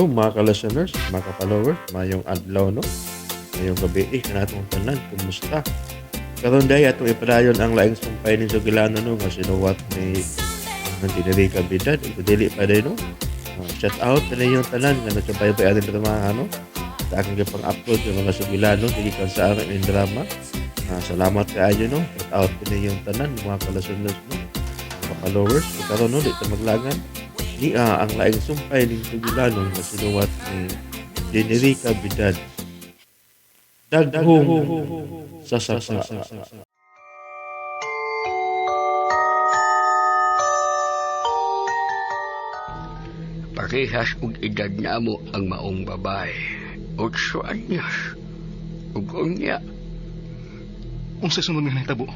Hello mga ka-listeners, mga ka-followers, mayong adlaw no. Mayong gabi kanatong tanan, kumusta? Karon day atong ipadayon ang laing sumpay ni Sugilano no nga sinuwat ni ang tinili ka bidad, ito dili pa day no. Shout out sa yung tanan nga nagsubaybay atin sa mga ano sa aking pang-upload yung mga Sugilano dili kan sa akin yung drama. Salamat kaayo no. Shout out yung tanan mga ka-listeners no. Mga followers, karon no dito maglagan ni ang laing sumpay ni Sugilano nga sinuwat ni Jenerica Bidad. Daghong sa sasa. Parehas ug edad namo ang maong babae. 8 anyos. Ug unya, Unsa sunod nga nahitabo?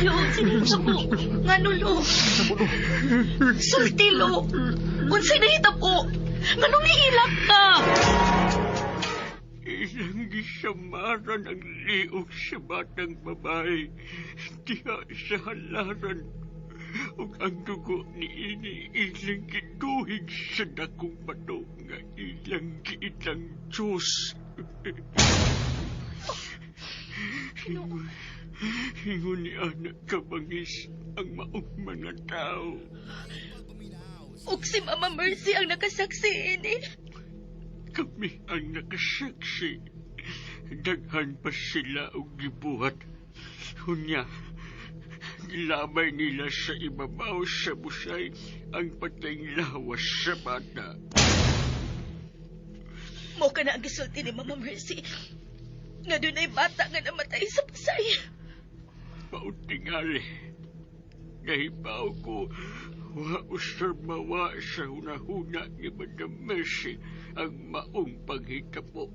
Lo, sinunsa ko. Nga nulo. Sulti, lo. Unsay nahitap ko. Nga nung niilak ka. ilang gisamaran ang liog sa batang babae. Diha sa halaran. Ug ang dugo ni ini ilang giduhig sa dakong bato nga ilang giitang Diyos. Hingon ni anak kabangis ang maong mga tao. Ug si Mama Mercy ang nakasaksi ini. Kami ang nakasaksi. Daghan pa sila og gibuhat. Hunya, gilabay nila sa ibabaw sa busay ang patayng lawas sa bata. Mo ka na ang gisulti ni Mama Mercy. Nga doon ay bata nga namatay sa pasay. Pautingali. Nahibaw ko, wa usar mawa sa hunahuna ni Madam Mercy ang maong paghitabo.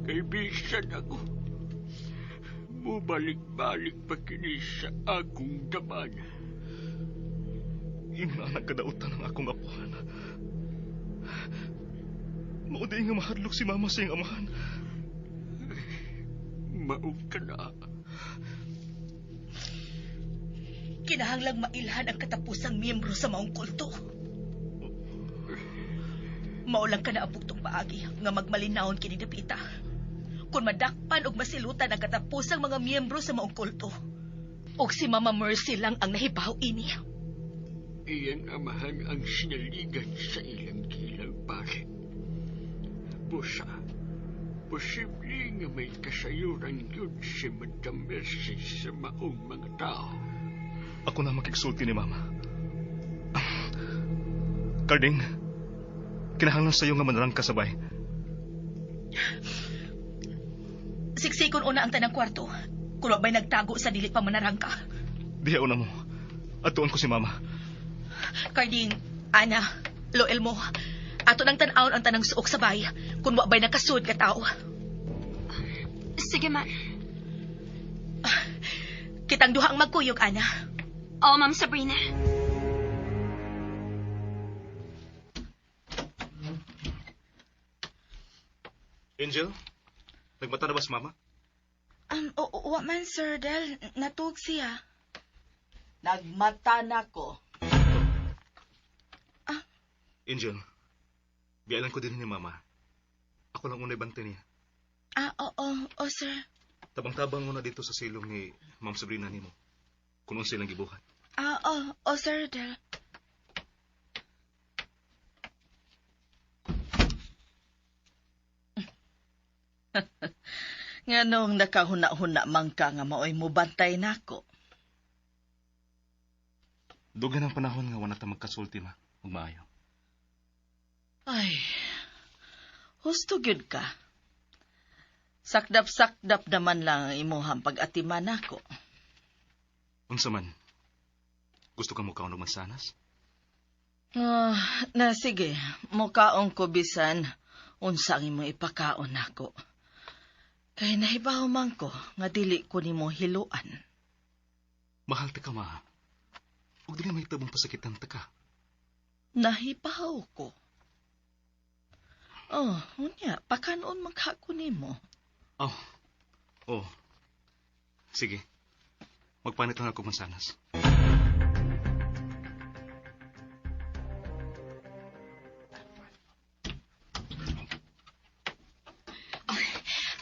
Kay bisan ako, mubalik-balik pa kini sa akong daman. Yung anak kadautan ng akong apuhan. Maudi nga mahadlok si mama sa iyong amahan. Maong ka na. Kinahanglang mailhan ang katapusang miyembro sa maong kulto. Maulang ka na ang buktong paagi nga magmalinawon kini dapita. Kung madakpan og masilutan ang katapusang mga miyembro sa maong kulto. Og si Mama Mercy lang ang nahibaw ini. Iyang amahan ang sinaligan sa ilang kilang pare. Busa, posible nga may kasayuran yun si Madam Mercy sa maong mga tao. Ako na makiksulti ni mama. Carding, kinahanglan sa iyo nga manarang kasabay. Siksikon una ang tanang kwarto. Kung ba'y nagtago sa dili pa manarang ka. Diha una mo. Atuon ko si mama. Carding, Ana, Loel mo. Ato nang tanawon ang tanang suok sa bay. Kung ba'y nakasud ka tao. Sige, ma. Kitang duha ang magkuyog, Ana. Oo, Ma'am Sabrina. Angel, nagmata na ba si mama? Wa man, Sir Del. Natug siya. Nagmata na ko. Angel, biyalan ko din ni mama. Ako lang unay bantay niya. Oo, sir. Tabang-tabang muna dito sa silong ni Ma'am Sabrina nimo. Kung unsa silang gibuhat. Oo, Sir Del. Nganong nakahuna-huna man ka nga maoy mo bantay nako. Dugan ang panahon nga wala ta magkasulti ma. Ug maayo. Ay, husto gyud ka. Sakdap-sakdap naman lang ang imuhang pag-atiman nako. Unsa man? Gusto ka mo kaon og mansanas? Na sige, mukaong ko bisan unsa ang imo ipakaon nako. Kay nahibaw man ko nga dili ko nimo hiluan. Mahal ta ka ma. Ug dili may tabong pasakitan ta ka. Nahibaw ko. Unya, pakanon maghako nimo. Oh. Sige. Magpanit lang ako mansanas.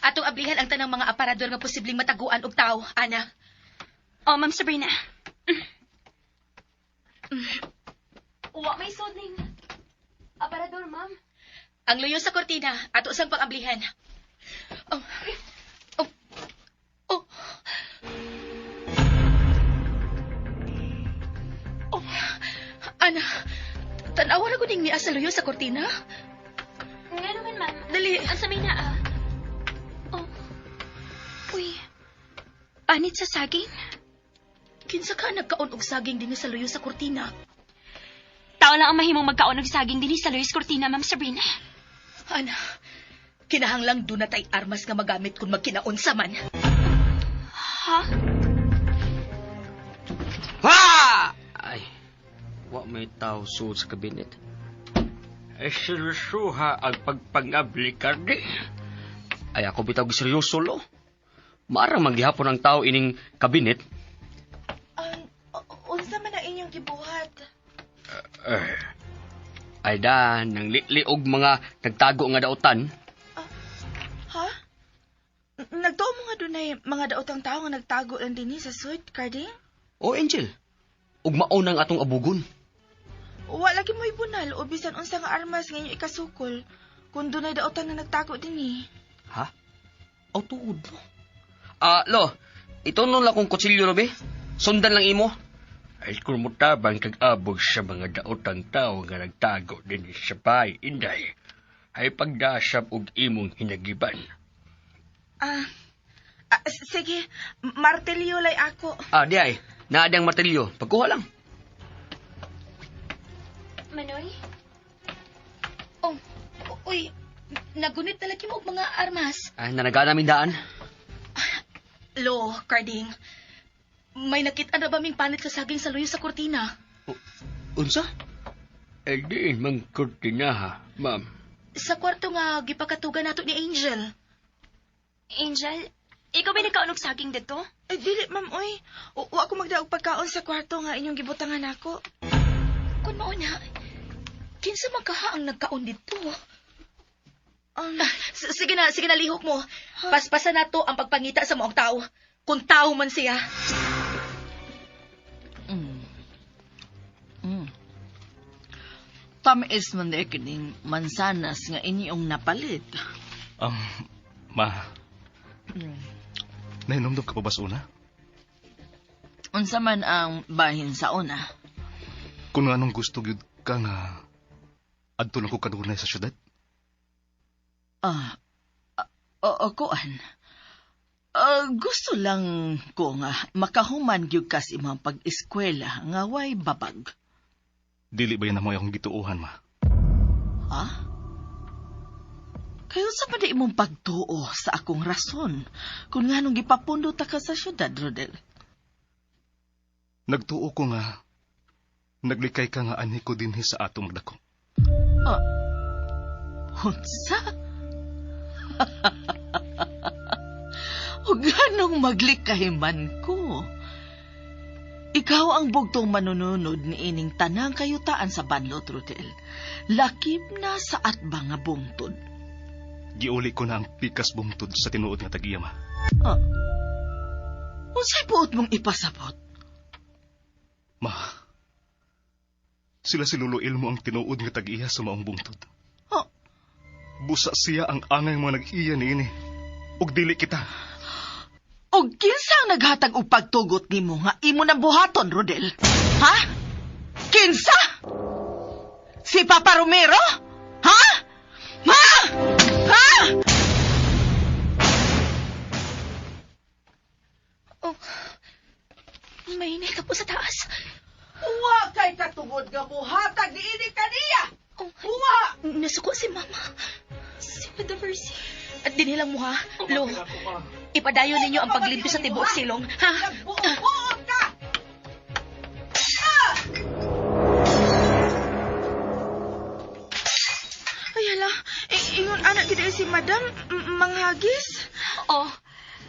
Atong ablihan ang tanang mga aparador nga posibleng mataguan og tao, ana. Oh, Ma'am Sabrina. Wa may sodling. Aparador, ma'am. Ang luyo sa kortina, ato sang pang-ablihan. Oh. Oh. Oh. Oh. Ana, tanawa na ko ning niya sa luyo sa kortina. Nga naman, ma'am. Dali. Ang sabi na, Oh. Uy. Panit sa saging? Kinsa ka nagkaon og saging dinhi sa luyo sa kortina? Tao lang ang mahimong magkaon ng saging din sa Luis Cortina, Ma'am Sabrina. Ana, kinahanglang doon na tay armas nga magamit kung magkinaunsa man. Ha? Ha! Ay, wa may tao suod sa kabinet. Ay seryosoha ang pagpangabli ka di. Ay, ako bitaw seryoso lo. Maarang maghihapon ang tao ining kabinet. Unsa man ang inyong gibuhat? Ay da, nang liog mga nagtago nga dautan. Ha? Nagtuo mo nga dunay mga daotang tao nga nagtago lang dinhi sa sud, Carding? O, Angel. Ug maunang atong abugon. Wa lagi mo ibunal o bisan unsa nga armas nga inyong ikasukol kung dunay daotan nga nagtago dinhi. Ha? O, tuod mo. Lo, ito nun lang kong kutsilyo, Robe. Sundan lang imo. Ay kung mutabang kag-abog sa mga daotang tao nga nagtago din sa bahay, inday, ay pagdasap og imong hinagiban. Sige, martelyo lay ako. Di ay. Naadang martilyo. Pagkuha lang. Manoy? Oh, uy, nagunit na lagi mo og mga armas. Ay, nanaga namin daan. Lo, Carding, may nakita na ba ming panit sa saging sa luyo sa kortina? Unsa? Ay diin mang kurtina ha, ma'am. Sa kwarto nga gipakatugan nato ni Angel. Angel, ikaw ba nagkaon og saging dito? Ay, dili, ma'am, oy. Wa ako magdaog pagkaon sa kwarto nga inyong gibutangan ako. Kung mao na, kinsa magkaha ang nagkaon dito? Sige na, lihok mo. Paspasan na to ang pagpangita sa maong tao. Kung tao man siya. Tamis man de kining mansanas nga inyong napalit. Ma, nainomdom ka pa ba sa una? Unsa man ang bahin sa una? Kung anong gusto gyud ka nga adto lang ko kadunay sa syudad? Kuan. Gusto lang ko nga makahuman gyud ka sa imong pag-eskwela nga way babag. Dili ba yan na mo akong gituuhan, ma? Ha? Kayo sa pa di imong pagtuo sa akong rason kung nga nung gipapundot ka sa syudad, Rodel? Nagtuo ko nga naglikay ka nga ani ko dinhi sa atong magdako. Unsa? O ganong maglikay man ko? Ikaw ang bugtong manununod ni ining tanang kayutaan sa banlot, Rodel. Lakip na sa atbang nga bungtod. Giuli ko na ang pikas bumtod sa tinuod nga tag-iya, ma. Unsay buot mong ipasabot? Ma, sila si Lolo Ilmo ang tinuod nga tag-iya sa maong bungtod. Busa siya ang angay mga nag-iya niini. Ug dili kita. Og kinsa ang naghatag og pagtugot nimo nga imo nang buhaton, Rodel? Ha? Kinsa? Si Papa Romero? Ha? Ha? Ha? Oh, may inay ka po sa taas. Uwa kay katungod nga buhatag niini kaniya. Oh, Uwa! nasuko si Mama. Si Madam Mercy. At dinilang mo ha, Lo. Ipadayon ninyo ang paglimpyo sa tibuok silong, ha? Nagbuot ka! Ay, hala. Ingon anak gid si Madam, manghagis. Oo.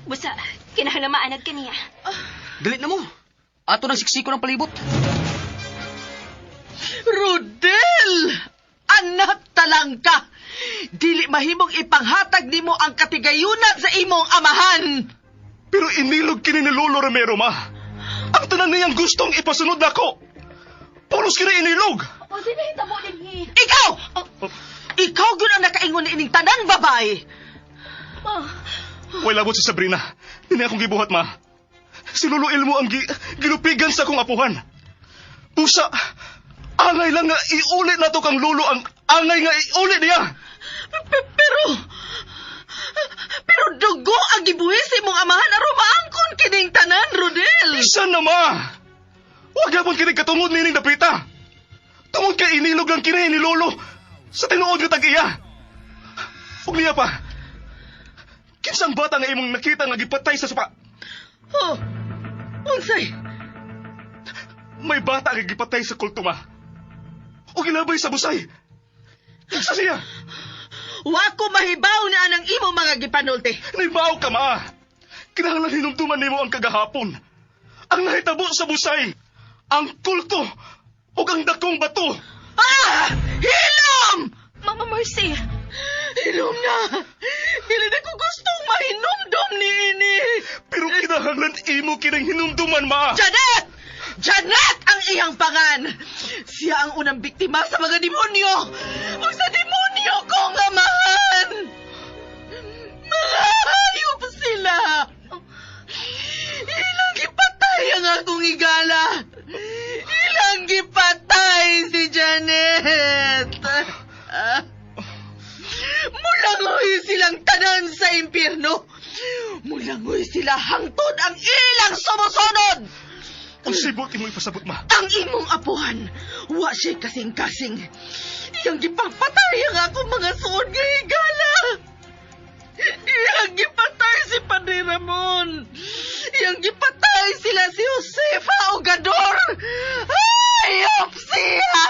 Busa, kinahanglan maanad ka niya. Dali na mo. Ato nang siksiko ng palibot. Rodel! Anak talang ka! Dili mahimong ipanghatag nimo ang katigayunan sa imong amahan! Pero inilog kini ni Lolo Romero, ma. Ang tanan niyang gustong ipasunod nako. Pulos kini inilog. O, sinahita mo din Ikaw! Ikaw gyud ang nakaingon ni ining tanan babae! Way labot si Sabrina. Dini akong gibuhat, ma. Si Lolo Elmo ang gilupigan sa akong apuhan. Pusa, angay lang nga iulit na to kang Lolo ang angay nga iulit niya. Pero dugo ang gibuhis sa imong amahan aron maangkon kining tanan, Rodel! Bisan na, ma. Huwag yapon kini katungod nining dapita. Tungod kay inilog lang kini ni Lolo sa tinuod nga tag-iya. Ug niya pa. Kinsang bata nga imong nakita nga gipatay sa supa? Oh, unsay? May bata nga gipatay sa kulto, ma. O ginabay sa busay. Sa siya. Wako mahibaw na anang imo mga gipanulti. Naibaw ka, ma. Kinahanglan hinumduman nimo ang kagahapon. Ang nahitabo sa busay, ang kulto, o ang dakong bato. Ah! Hilom! Mama Mercy! Hilom na! Dili na ko gustong mahinumdum ni ini. Pero kinahanglan imo kinang hinumduman, ma. Janet! Janet ang iyang pangan! Siya ang unang biktima sa mga demonyo! O sa demonyo kong amahan! Mga hayop sila! Ilang gipatay ang akong igala! Ilang gipatay si Janet! Mulangoy silang tanan sa impyerno! Mulangoy sila hangtod ang ilang sumusunod! Ang sibot imo ipasabot, ma. Ang imong apuhan, wa siya kasing-kasing. Iyang gipagpatay ang akong mga suod nga higala. Iyang gipatay si Padre Ramon. Iyang gipatay sila si Josefa o Gador. Hayop siya!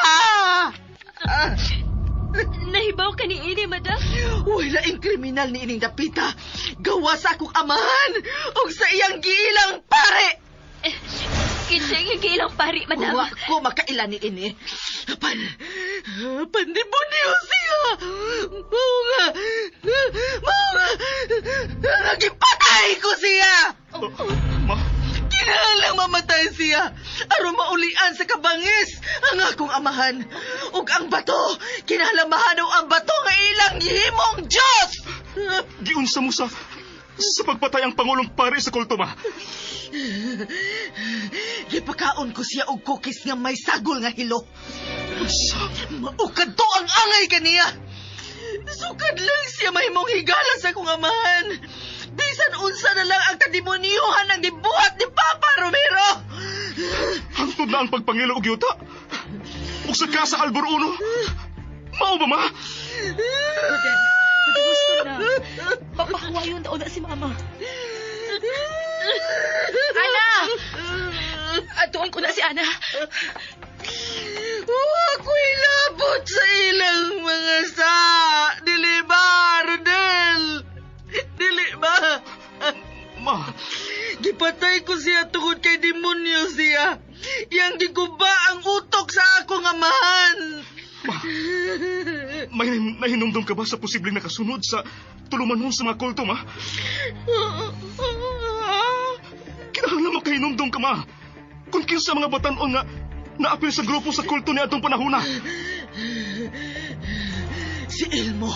Nahibaw ka ni ini, madam? Wala ang kriminal ni ining dapita. Gawa sa akong amahan o sa iyang giilang pare. Kinsay nga giilang pari, madam? Wa ko makailan ni ini. Pandibunyo siya. Mga, nagipatay ko siya. Ma, Kinahanglang mamatay siya. Aron maulian sa kabangis ang akong amahan. Ug ang bato, kinahanglang mahanaw ang bato nga ilang himong Diyos. giunsa mo sa pagpatay ang Pangulong Pari sa kulto, ma. Gipakaon ko siya og cookies nga may sagol nga hilo. Maukad to ang angay kaniya. Sukad lang siya mahimong higala sa akong amahan. Bisan unsa na lang ang kademonyohan ang gibuhat ni Papa Romero. Hangtod na ang pagpangilo og yuta. Ug sa Casa Alboruno. Mao ba, ma? Rodel, gusto na. Papahuwayon daw na si Mama. Ana! Atuon ko na si Ana. Ako'y labot sa ilang mga sa. Dili ba, Rodel? Dili ba? Ma, Gipatay ko siya tungod kay demonyo siya. Yang giguba ang utok sa akong amahan. ma. May nahinumdum ka ba sa posibleng nakasunod sa tulumanon sa mga kulto, ma? Kinahanglan mo kahinumdum ka, ma. Kung kinsa mga batanon nga naapil sa grupo sa kulto ni atong panahona. Si Elmo.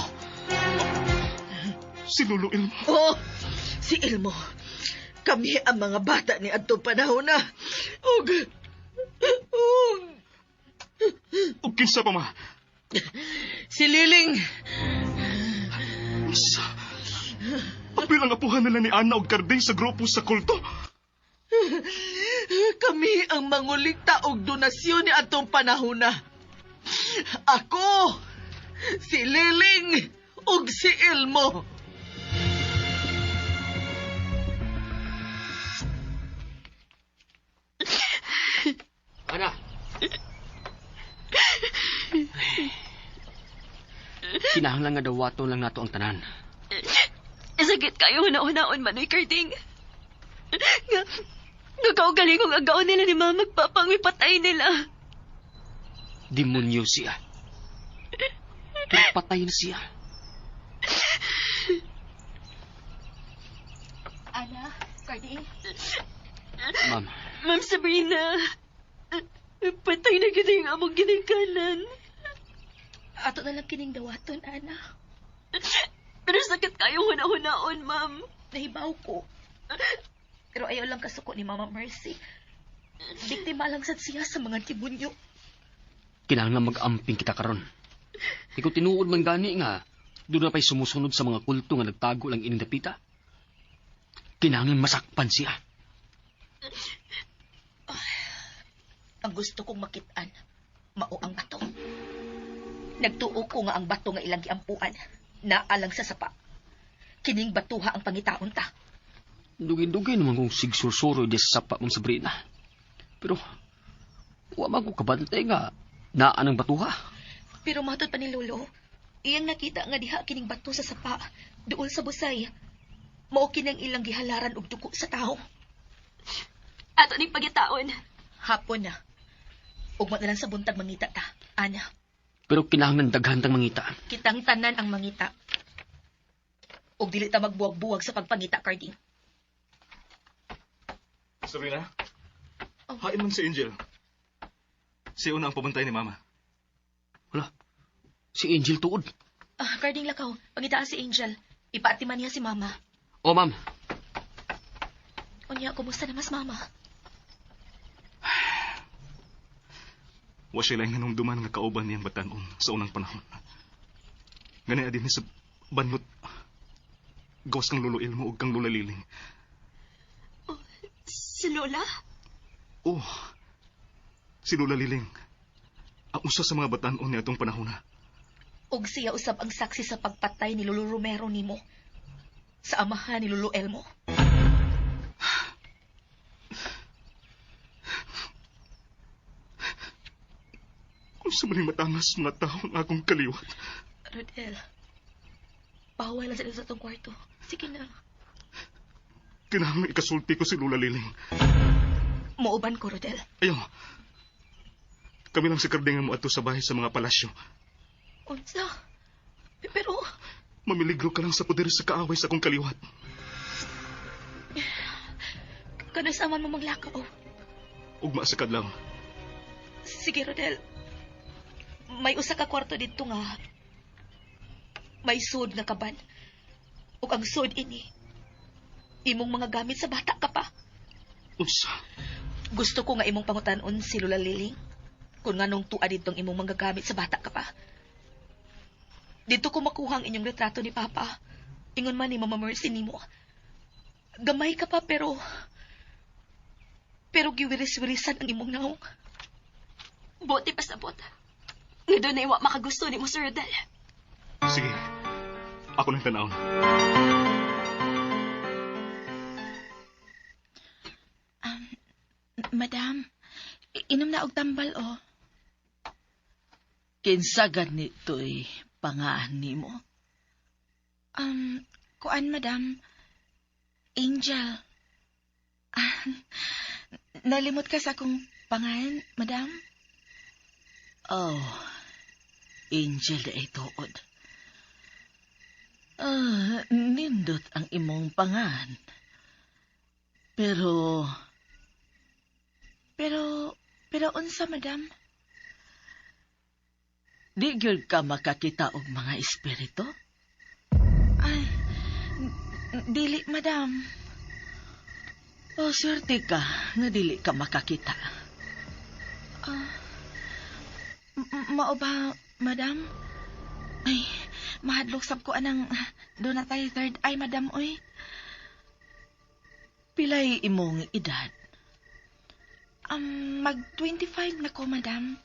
Si Lolo Elmo. Oh, si Elmo. Kami ang mga bata ni atong panahon na. Ug O kinsa pa, ma? si Liling. Sa apil ang apuhan nila ni Ana og Karding sa grupo sa kulto. Kami ang mangulikta og donasyon ni atong panahon na. Ako, si Liling, ug si Elmo. Ana. Kinahanglan nga dawaton lang nato ang tanan. Sakit kayo una-unaon, Manoy Karding. Nagkaugaling kong agaw nila ni Mama magpapang ipatay nila. Demonyo siya. Patay na siya. Ana, Cardi, Ma'am, Ma'am Sabrina, patay na kita yung among ginikanan. ato na lang kining dawaton, Ana. Pero sakit kayong huna-hunaon, Ma'am. Nahibaw ko. Pero ayaw lang kasuko ni Mama Mercy. Biktima lang sad siya sa mga tibunyo. kinahanglan mag-amping kita karon. Ikaw tinuod man gani nga, doon na pa'y sumusunod sa mga kulto nga nagtago lang ining dapita. Kinahanglan masakpan siya. Ang gusto kong makitaan, mao ang bato. Nagtuo ko nga ang bato nga ilang giampuan, naalang sa sapa. Kining batuha ang pangitaon ta. Dugay-dugay naman kong sigsursuro di sa sapa mong Sabrina. Pero, wala ko kabantay nga, naan ang batuha. Pero matod pa ni Lolo, iyang nakita nga diha kining bato sa sapa, duol sa busay. Mao kinang ilang gihalaran og dugo sa tao. Ato ning pagitaon. Hapon na. Ugma na lang sa buntag mangita ta, Ana. Pero kinahanglan daghan tang mangita. Kitang tanan ang mangita. Og dili ta magbuwag-buwag sa pagpangita, Carding. Sabrina, Oh. hain man si Angel. Siya una ang pabantay ni Mama. Wala, si Angel tuod. Carding lakaw, pangitaan si Angel. Ipaatiman niya si Mama. O ma'am, Unya, kumusta na mas Mama? Wa siya lang nanumduman nga kauban niyang batanon sa unang panahon. Ganay adin sa banlot. Gawas kang Lolo Ilmo ug kang Lola Liling. Si Lola? Oh, si Lola Liling. Ang usa sa mga batanon niya itong panahon na. Og siya usab ang saksi sa pagpatay ni Lolo Romero nimo sa amahan ni Lolo Elmo. Kung sa maling matangas mga tao ang akong kaliwat. Rodel, bawal lang sa itong kwarto. Sige na. Kinahanglan ikasulti ko si Lola Liling. Mauban ko, Rodel. Ayaw. Kami lang si Kardingan mo ato sa bahay sa mga palasyo. Unsa? Pero, Mamiligro ka lang sa poder sa kaaway sa akong kaliwat. kanasaman mo maglakaw. Ugma sa kadlaw. Sige, Rodel. May usa ka kwarto dito nga. May sud nga kaban. Ug ang sud ini, imong mga gamit sa bata ka pa. Unsa? Gusto ko nga imong pangutanon si Lola Liling kung nganong tuwa ditong imong mga gamit sa bata ka pa. Dito ko makuha ang inyong retrato ni Papa. Ingon man ni Mama Mercy nimo. Gamay ka pa pero giwiris-wirisan ang imong naong. Buti pa sa bota. Nga doon na iwa makagusto ni mo, Sir Rodel. Sige. Ako nang tanawon. Madam, inom na og tambal, oh. Kinsa ganito'y pangaan nimo? Kuan, madam. Angel. Nalimot ka sa akong pangalan, madam? Oh, Angel da ituod. Nindot ang imong pangan. Pero unsa, madam? di gyud ka makakita og mga espiritu? Ay, dili, madam. O swerte ka nga dili ka makakita. Mao ba, madam? Ay, mahadlok sab ko anang doon na tayo third eye, madam, oy. Pilay imong edad? Mag-25 na ko, madam.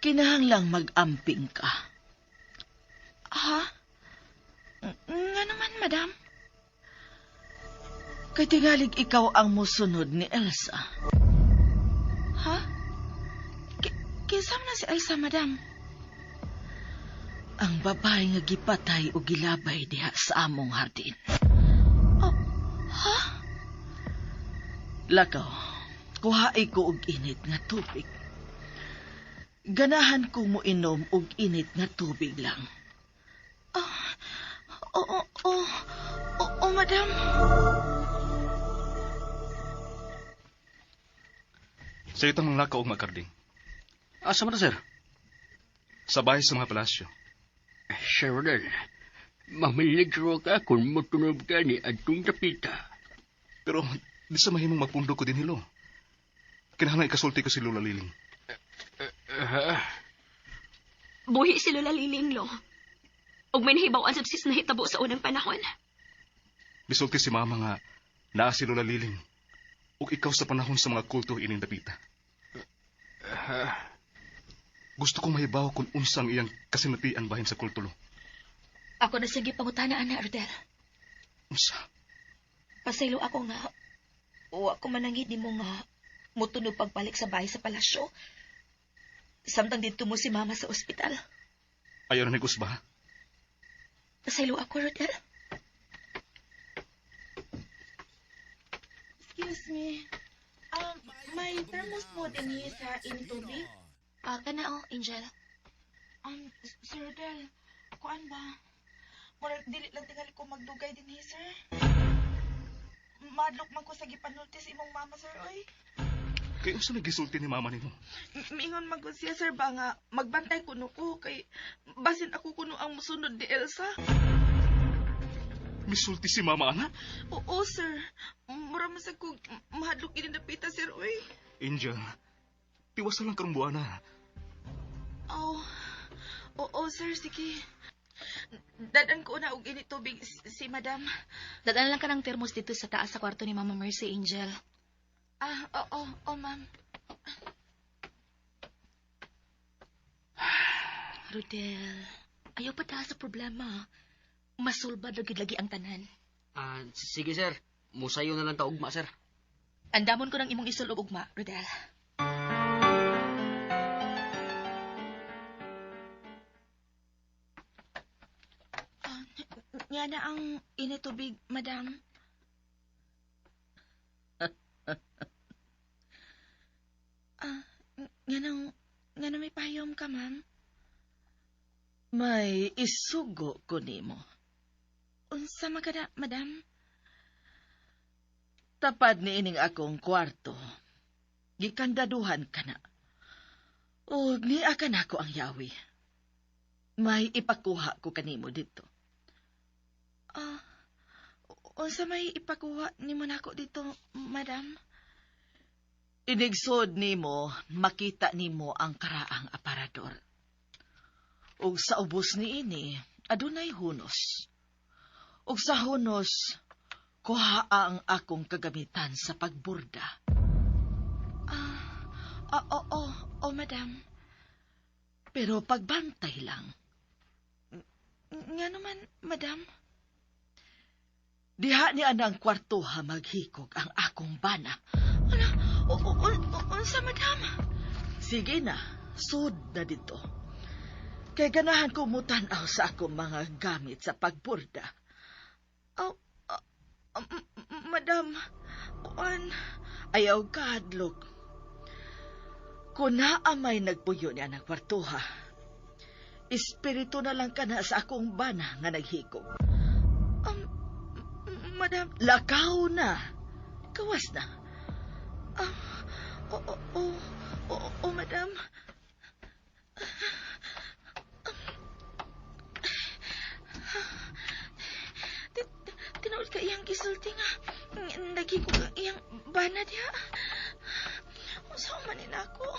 Kinahanglang mag-amping ka. Ha? Nga naman, madam? Kay tingalig ikaw ang musunod ni Elsa. Ha? Kisam na si Elsa, madam? Ang babae nga gipatay o gilabay diha sa among hardin. Lakaw, kuhaay ko og init nga tubig. Ganahan ko mo inom og init nga tubig lang. Oo, madam. Sa itang mga lakaw og makarding. Asa man na, sir? Sa bahay sa mga palasyo. Sir Rodel, mamiligro ka kung matunog ka ni Adtong Dapita. Pero di sa mahimong magpundo ko din hilo. Kinahanglan ikasulti ko si Lola Liling. Buhi si Lola Liling, lo. Og may nahibawan sa sis na hitabo sa unang panahon. Bisulti si Mama nga naa si Lola Liling. Ug ikaw sa panahon sa mga kulto ining dapita. Gusto kong mahibaw kung unsang iyang kasinatian bahin sa kulto, lo. Ako na sige pangutana, Ana Rodel. Unsa? Pasaylo ako nga. O ako manangid ni mo nga mutunog pagbalik sa bahay sa palasyo. Samtang dito mo si Mama sa ospital. Ayaw na nigus ba? Pasaylo ako, Rodel. Excuse me. May thermos po din sa tubig. Kana Angel. Sir Del, kuan ba? Murag dili lang tingali ko magdugay din sir. Madlok man ko sa gipanultis imong mama, sir, oy. Kay unsa nagisulti ni Mama nimo? Mingon magod siya, sir, ba nga magbantay kuno ko kay basin ako kuno ang musunod ni Elsa. Misulti si Mama, anak? Oo, sir. Mura masag ko mahadlok ini napita, sir, oy. Angel, tiwas na lang karong buwana. Oo, sir, sige. Dadan ko na og init tubig si madam. Dadaan lang ka ng thermos dito sa taas sa kwarto ni Mama Mercy, Angel. Oo, ma'am. Rodel, ayaw pa taas sa problema. Masulbad lagi ang tanan. Sige, sir. Musayo na lang ta ugma, sir. Andamon ko ng imong isulog ugma, Rodel. Nga na ang init tubig, madam. Nga na may payom ka, ma'am. May isugo ko nimo. Unsa magana, madam? Tapad ni ining akong kwarto. Gikandaduhan ka na. O niakan ako ang yawi. May ipakuha ko kanimo dito. Unsa may ipakuha nimo nako dito, madam? Inigsod nimo, makita nimo ang karaang aparador. Ug sa ubos ni ini, adunay hunos. Ug sa hunos, kuha ang akong kagamitan sa pagburda. Oo, madam. Pero pagbantay lang. Nga naman, madam. Diha ni anang kwartuha maghikog ang akong bana. Unsa, madam? Sige na, sud na dito. Kay ganahan ko mutanaw sa akong mga gamit sa pagburda. Madam, kuan. Ayaw ka, hadlok. Kung naamay nagpuyo niya ng kwartuha, espiritu na lang ka na sa akong bana nga naghikog. Madam. Lakaw na. Kawas na. Oo, madam. Tinuod ka iyang gisulti nga. Naghikog ang iyang bana diha. Unsa man ni nako?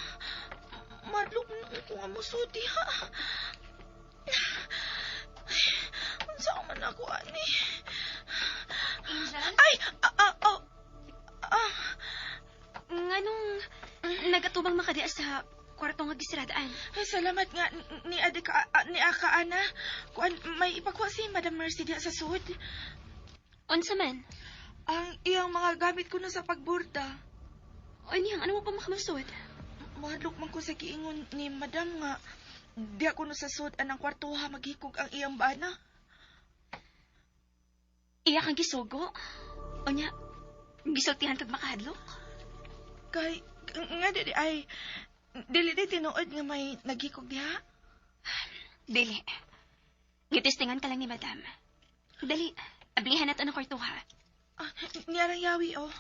Madlok ko nga musud diha. Unsa man ako ani? Angel? Ay! Nganong nagatubang makadiya sa kwarto nga gisiradaan? Ay, salamat nga ni Aka Ana. Kuan may ipakuha si Madam Mercy diha sa sud. Unsa man? Ang iyang mga gamit ko na sa pagburda. O niyang, ano mo pa makamasod? Mahadlok man ko sa giingon ni Madam nga di ako na sa sud anang kwartuha maghikog ang iyang bana. Iya kang gisugo? O niya, gisultihan kag makahadlok? Kay, nga di ay, dili di tinuod nga may nagikog diha. Dili. Gitistingan ka lang ni madam. Dali, ablihan nato ng kwartuha. Ah, niyarang yawi, oh.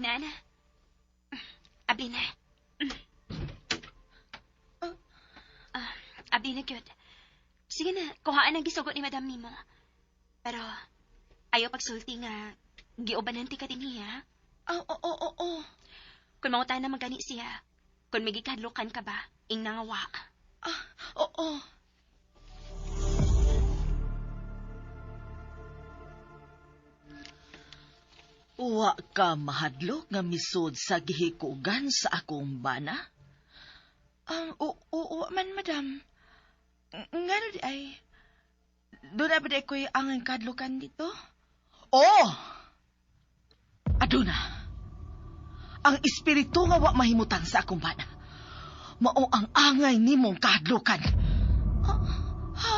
Nana. Abli na. Abli na gyud. Sige na, kuhaan ang gisugot ni madam nimo. Pero, ayaw pagsulti nga, giubanan ti ka din niya. Oo. Kung mangutan na magani siya, kung may gikadlukan ka ba, ing nangawa. Oo. Wa ka mahadlok nga misod sa gihikugan sa akong bana? Oo man, madam. Nga di ay, doon na ba di ko'y ang kadlukan dito? Oo! Aduna, ang espiritu nga wa mahimutang sa akong bana. Mao ang angay nimong kahadlukan. Ha?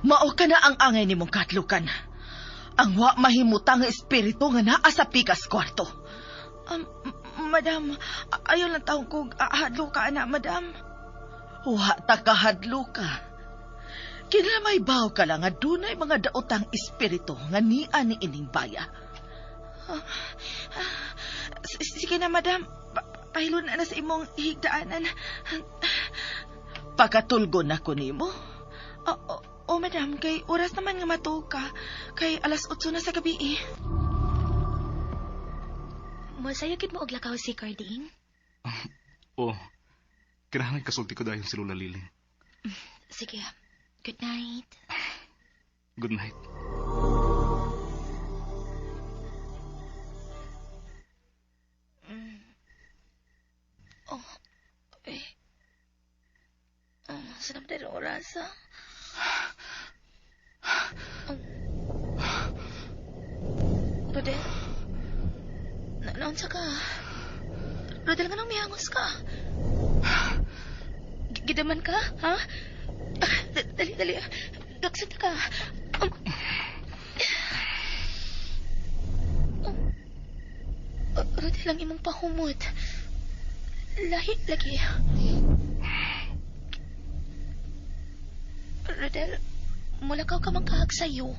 Mao ka na ang angay nimong kahadlukan. Ang wa mahimutang nga espiritu nga naa sa pikas kwarto. Madam, ayaw lang taong kong ahadlo ka na, madam. Wa ta kahadlo ka. Kinamay baw ka lang nga dunay mga daotang espiritu nga niya ni ining baya. Sige na, madam. Pahilo na sa imong higdaanan. Pagkatulgon ako nimo. Oo, madam. Kay oras naman nga matug ka. Kay alas 8 na sa gabi eh. Masayagit mo og lakaw si Carding? Oo. Kailangan kasulti ko dahil si Lola Liling. Sige. Good night. Good night. Sanap na rin oras, ha? Rodel? Naunsa ka? Rodel, nga nang mihangos ka? Gidaman ka, ha? Dali. Dagsat ka. Rodel, ang imong pahumot. Lahi lagi. Rodel, mulakaw ka magkahag sa'yo.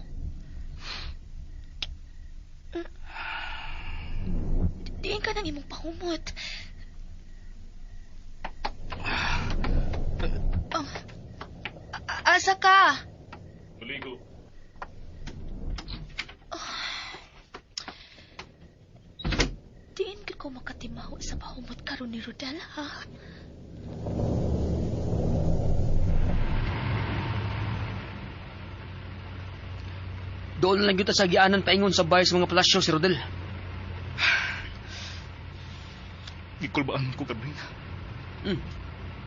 Diin ka ng imong pahumot. Asa ka? Maligo. Diin ka ko makatimaho sa pahumot karon ni Rodel, ha? Doon lang kita sa gianan paingon sa bahay sa mga palasyo si Rodel. Gikulbaan ko gabi.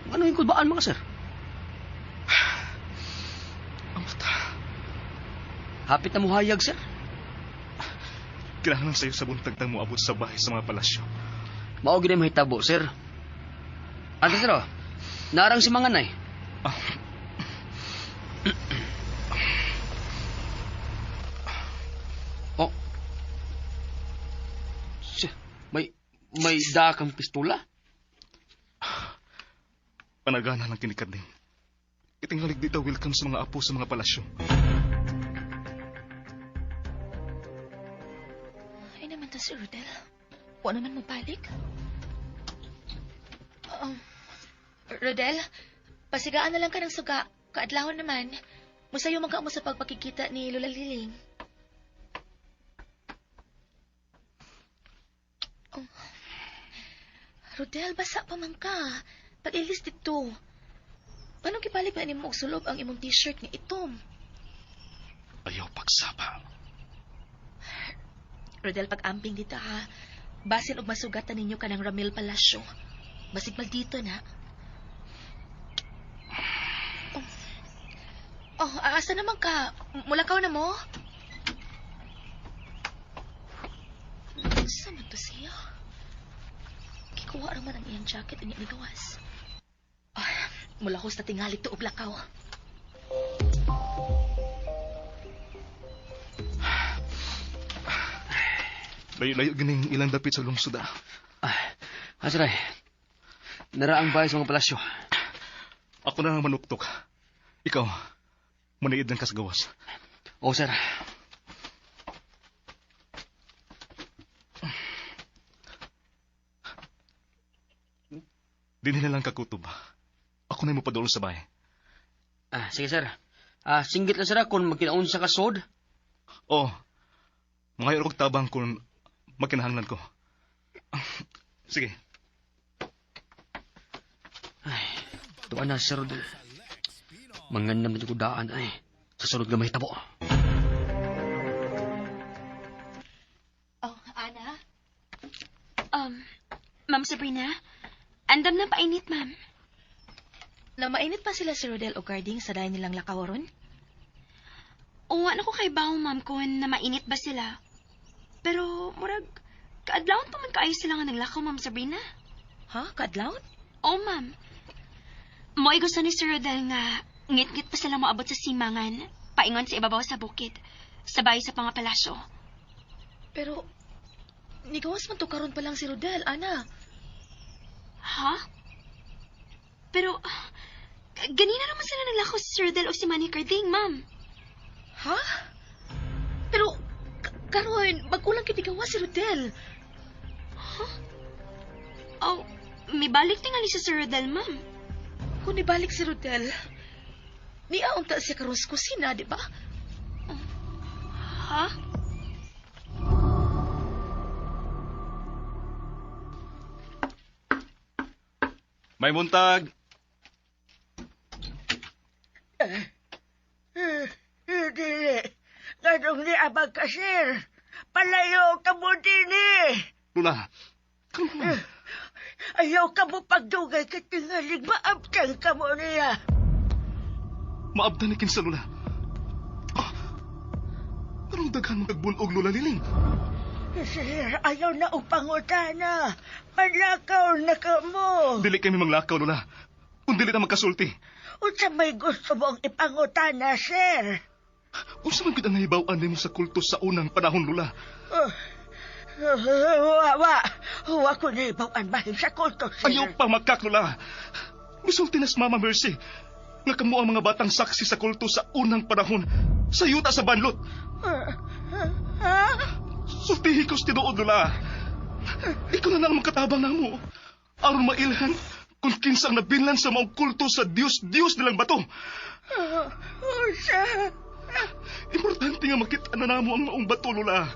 Ano yung kulbaan mga sir? Ang mata. Hapit na muhayag sir. Kailangan sa'yo sa buntag tang moabot sa bahay sa mga palasyo. Mao gid mahitabo sir. Ante sir, narang si Manganay. Oh. Siya, may dakang pistola? Panagana lang kinikad din. Itingalig dito welcome sa mga apo sa mga palasyo. Ay naman to si Rodel. Huwag naman mabalik. Rodel, pasigaan na lang ka ng suga. Kaadlahon naman. Musayo man ka mo sa pagpakikita ni Lola Liling. Rodel, basa pa man ka. Pag-ilis dito. Anong kipalik na ni mo sulog ang imong t-shirt ni itom? Ayaw pagsapa. Rodel, pag-amping dito ha. Basin og masugatan ninyo ka ng Ramil Palasyo. Basig maldito na. Asa naman ka? Mulakaw na mo? Saan man to siya? Kikuha naman ang iyang jacket ang inigawas. Mulahos na tingali tuog lakaw. Layo-layo gining ilang dapit sa lungsod Asaray, naraang bahay sa mga palasyo. Ako na ang manuktok. Ikaw, maniid ng kasgawas. O, sir. Dinhi na lang kakutob. Ako na mo padulong sa bahay. Sige, sir. Singgit lang, sir, kung magkinaon sa kasod. Oh, mga kog tabang kung magkinahanglan ko. Sige. Tuan na, sir. Mangandam na ko daan, ay. Sa sunod gamay tabo. Oh, Ana? Ma'am Sabrina, andam na painit, ma'am. Na mainit pa sila si Rodel o Garding sa dahi nilang lakaw ron? Uwa na ko kay Bao, ma'am, kung na mainit ba sila. Pero, murag, kaadlawon pa man kaayos sila nga naglakaw, ma'am Sabrina. Ha? Kadlawon? Oo, ma'am. Mo'y gusto ni Sir Rodel nga ngit-ngit pa sila maabot sa simangan, paingon sa ibabaw sa bukid, sabay sa pangapalasyo. Pero, nigawas man to karon pa lang si Rodel, Ana. Ha? Pero, ganina naman sila naglakaw si Sir Rodel o si Manny Carding, ma'am. Ha? Pero, karon, bagulang kitigawas si Rodel. Oh, may balik tingali si Sir Rodel, ma'am. Kung ibalik si Rodel, niaon ta siya karon sa kusina, di ba? Ha? May muntag. Dili. Ganong ni abag kasir. Palayo ka mo dini. Lula, come on. Ayaw ka mo pagdugay ka tingalig maabtang ka mo niya. Maabdan ni kinsa, Lula. Anong daghan mong nagbunog, Lula Liling? Sir, ayaw na upangutana. Manlakaw na ka mo. Dili kami manglakaw, Lula. Kung dili na magkasulti. Unsa may gusto mong ipangutana, sir? Unsa man gid ang nahibaw-an nimo sa kulto sa unang panahon, Lula? Huwa ko na ibawaan bahin sa kulto, sir. Ayaw pa magkak, Lula. Misulti na si Mama Mercy nga kamo ang mga batang saksi sa kulto sa unang panahon sa yuta sa banlot. Ha? Sultihi ko sa tinuod, Lula. Ikaw na lang makatabang na mo. Aron mailhan kung kinsang nabinlan sa maong kulto sa Diyos nilang bato. Sir. Importante nga makita na namo ang maong bato, Lula.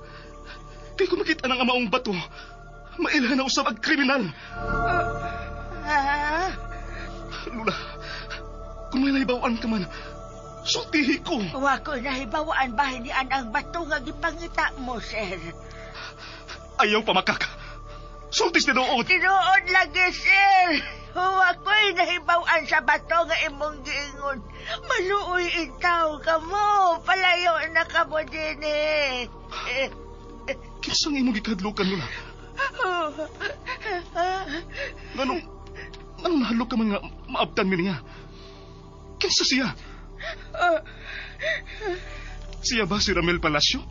Kaya kung makita ng maong bato, mailhan na usab ang kriminal. Lula, kung may naibawaan ka man, sultihi ko. Huwa ko na ibawaan bahin ni ang bato nga gipangita mo, sir. Ayaw pa makak. Sultis tinuod. Tinuod lagi, sir. Huwa ko'y nahibawaan sa bato nga imong giingon. Maluoy intaw ka mo. Palayo na ka mo din eh. Kinsang imong gikadlukan, Lula? Anong nahalo ka man nga maabtan mi niya? Kinsa siya? Siya ba si Ramel Palacio?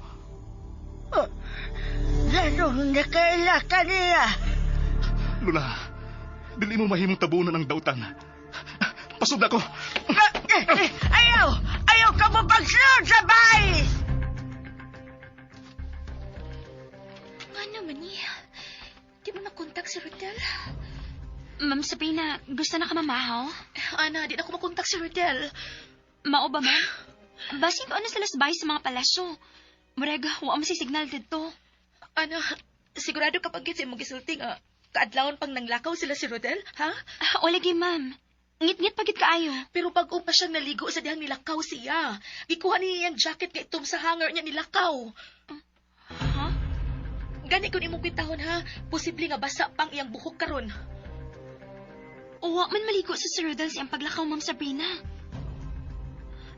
Ganong nakaila ka niya. Lula, dili mo mahimong tabunan ang dautan. Pasod ako. Ayaw ka mo pagsunod sa bahay. Nga naman niya. Di mo nakontak si Rodel. Ma'am Sabrina, gusto na ka mamahaw? Ana, di na ako makontak si Rodel. Mao ba, ma'am? Basin ko ano sila sa bahay sa mga palasyo. Murag, huwag mo si signal dito. Ana, sigurado kapag git sa imong gisulti nga kaadlawon pang nanglakaw sila si Rodel, ha? O lagi, ma'am. Ngit-ngit pagit kaayo. Pero pag pa siyang naligo sa dihang nilakaw siya. Gikuha niya yung jacket nga itom sa hanger niya nilakaw. Ha? Gani kung imong kwintahon, ha? Posible nga basa pang iyang buhok karon. Uwa man maligo sa Sir Rodel siyang paglakaw, Ma'am Sabrina.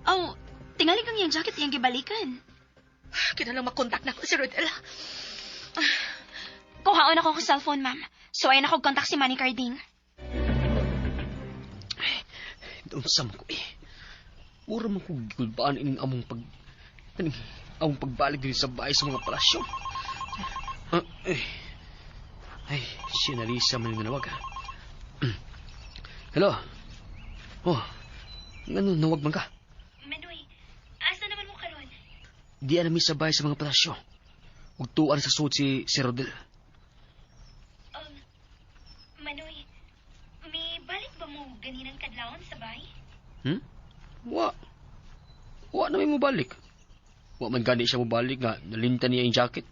Oh, tingali kang iyang jacket iyang gibalikan. Kinalang makontak na ko si Rodel. Kuhaon ako ng cellphone, ma'am. So, ayun ako contact si Manny Carding. Unsa man ko eh. Mura man ko gigulbaan ining among pagbalik din sa bahay sa mga palasyo. Ay, si Analisa man yung nanawag. Hello? Oh, ano, nawag man ka? Manoy, asa naman mo karon? Di anami sa bahay sa mga palasyo. Ug tuan sa suod si Rodel. Manoy, may balik ba mo ganinang kadlawon sa bahay? Wa na may mobalik. Wa man gani siya mobalik nga nalintan niya yung jacket.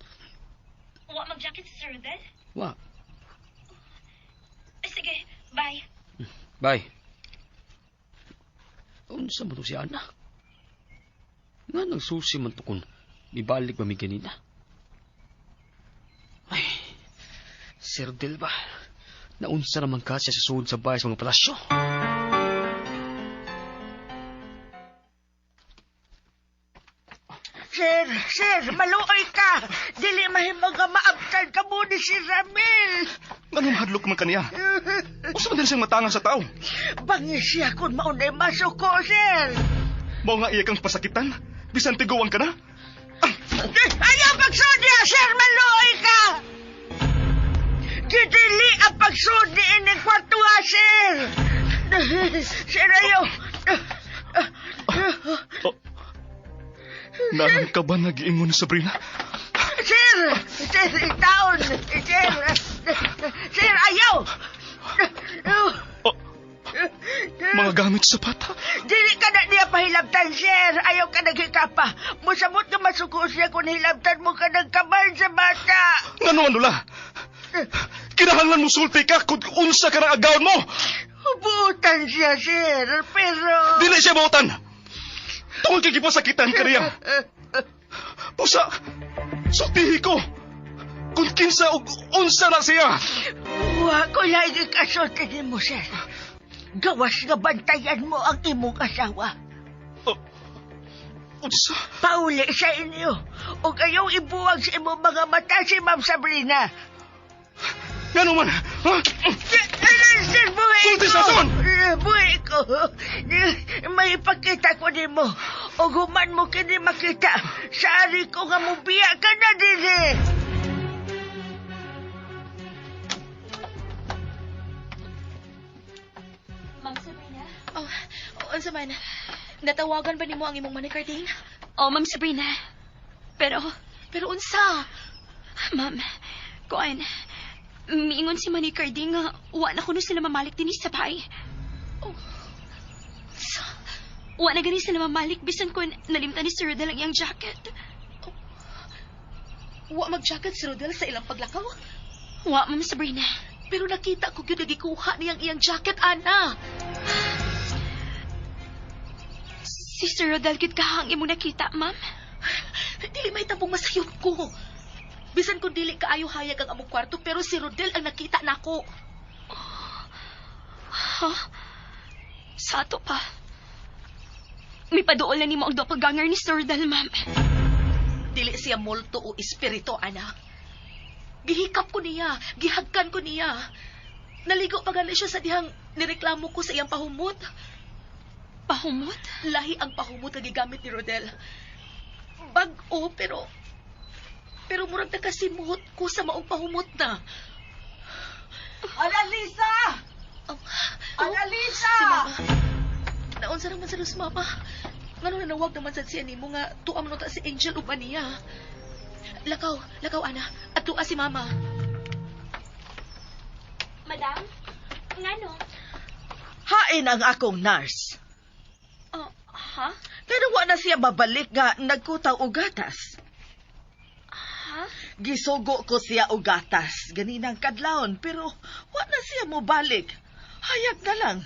Wa mag-jacket si Sir Rodel? Wa. Sige, bye. Bye. Unsa man to si Ana? Nga nagsusi man to kung ibalik ba mi ganina? Ay, si Rodel ba? Naunsa naman ka siya sa suod sa bahay sa mga palasyo? Sir, maluoy ka. Dili mahimong nga maabtan ka mo ni si Ramil. Ganun hadlok man kaniya. Usa man din siyang matanga sa tao. Bangis siya kung maunay masuko, sir. Mao nga iya kang pasakitan? Bisan tiguan ka na? Ayaw pagsudi, sir, maluoy ka. Gidili ang pagsudi ining kwartuha, sir. Sir, ayaw. Naran ka ba nag-iingon ni Sabrina? Sir, itaon. Sir, ayaw. Mga gamit sa bata? Dili ka na niya pahilabtan, sir. Ayaw ka naghikapa. Musamot ka masuko siya kung hilabtan mo ka nagkamal sa bata. Ano la? Kinahanglan mo sulti ka kung unsa ka na agawon mo. Buutan siya, sir, pero... Dili siya buutan. Tungkol kay gipasakitan ka niya. Pusa, sultihi ko. Kung kinsa o unsa na siya. Wa ko lagi kasultin mo, sir. Gawas nga bantayan mo ang imong asawa. Unsa? Pauli sa inyo. O kayaw ibuwag sa imong mga mata si Ma'am Sabrina. Ngano man? Ha? Sir, buhay Sulti ko. sa son! Buhay ko. May ipakita ko ni mo. O human mo kini makita. Sari ko nga mubiya ka na din eh. Ma'am Sabrina? Unsa man? Natawagan ba nimo ang imong manikarding? Ma'am Sabrina. Pero unsa? Ma'am, kuan, miingon si Manny Carding nga wa na kuno sila mamalik din sa bahay. Wa na gani sila mamalik bisan kun nalimtan ni Sir Rodel ang iyang jacket. Wa mag-jacket si Rodel sa ilang paglakaw? Wa, Ma'am Sabrina. Pero nakita ko gyud gikuha niyang iyang jacket, ana. Si Sir Rodel gid kahang imong nakita, Ma'am. Dili may tabong masayod ko. Bisan kung dili kaayo hayag ang among kwarto, pero si Rodel ang nakita nako. Ha? Sa ato pa. May paduol na nimo ang doppelganger ni Sir Rodel, Ma'am. Dili siya multo o espiritu, ana. Gihikap ko niya, gihagkan ko niya. Naligo pa gani siya sa dihang nireklamo ko sa iyang pahumot. Pahumot? Lahi ang pahumot na gigamit ni Rodel. Bag-o, pero murag nakasimuhot ko sa maong pahumot na. Analisa! Analisa! Si Mama. Naunsa naman sa lus, Mama. Ngano nanawag naman sa siya nimo nga tuam no ta si Angel ug niya. Lakaw, ana. At tuwa si Mama. Madam? Ngano? Hain ang akong nurse. Ha? Pero wa na siya babalik nga nagkutaw og gatas. Ha? Gisugo ko siya og gatas ganinang kadlawon pero wa na siya mo balik. Hayag na lang.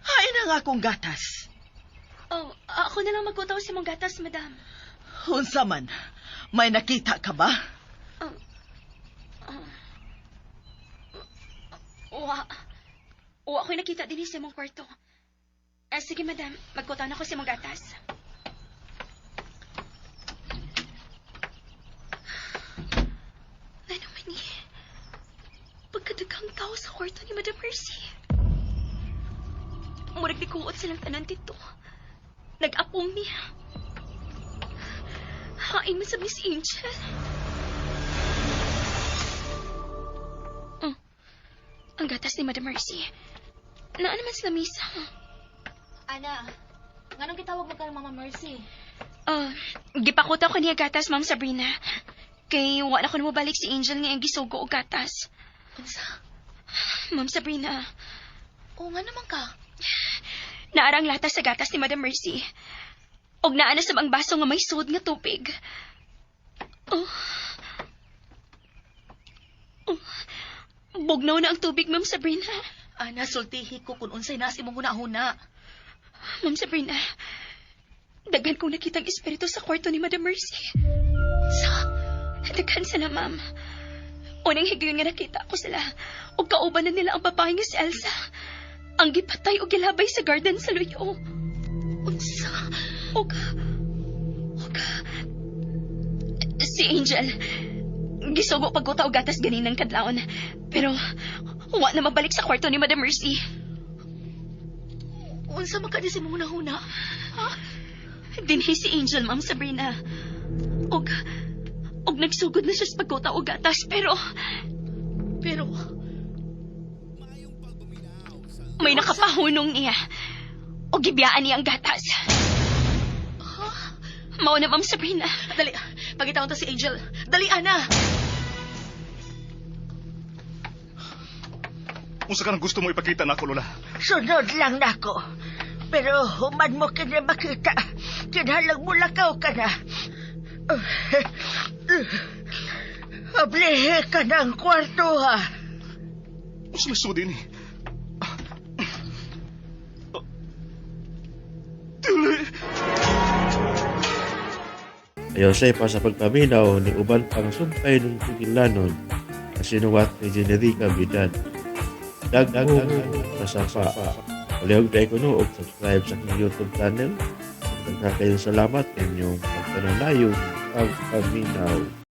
Hain ang akong gatas. Ako na lang magkutaw si mong gatas, madam. Unsa man? May nakita ka ba? Wa ako'y nakita din sa mong kwarto. Sige, madam. Magkutaw na ko si mong gatas. Ano man ni? Pagkadagang tao sa kwarto ni Madam Mercy. Murag Nagtikuot silang tanan dito. Nag-apong niya. Hain man sa Miss Angel. Ang gatas ni Madam Mercy. Naa naman sa lamisa. Ana, nganong gitawag mo ka Mama Mercy? Gipakutaw ko niya gatas, Ma'am Sabrina. Kay wala ko na mabalik si Angel nga yung gisugo o gatas. Unsa? Ma'am Sabrina, Oo nga naman ka. naarang latas sa gatas ni Madam Mercy. Og naa na sa bang baso nga may sud nga tubig. Bugnaw na ang tubig, Ma'am Sabrina. Ana, sultihi ko kung unsay nas imong huna-huna. Ma'am Sabrina, daghan kong nakitang espiritu sa kwarto ni Madam Mercy. Daghan sila, Ma'am. Unang higayon nga nakita ko sila. O kauban na nila ang babae nga si Elsa. Ang gipatay o gilabay sa garden sa luyo. Unsa? Si Angel, gisugo pagkuta og gatas ganinang kadlawon. Pero, wa na mabalik sa kwarto ni Madam Mercy. Unsa man ka di si imong huna-huna? Dinhi si Angel, Ma'am Sabrina. Og nagsugod na siya sa pagkuta og gatas. Pero, may nakapahunong niya. O gibiyaan niya ang gatas. Mao na, Ma'am Sabrina. Dali, pagitawon to si Angel. Dali, Ana! Unsa ka nang gusto mo ipakita nako, Lola? Sunod lang nako. Pero human mo kini makita. Kinahanglan mo lakaw ka na. Ablihe ka ng kwarto ha. Unsa may sudi ni? Dili! Ayaw pa sa pagpaminaw ni uban pang sumpay ng Sugilanon na sinuwat ni Generica Vidal. Dagdag nasapa. Palihog tayo kuno o subscribe sa aking YouTube channel. Nagkakayong salamat inyong pagtanong na yung pagpaminaw.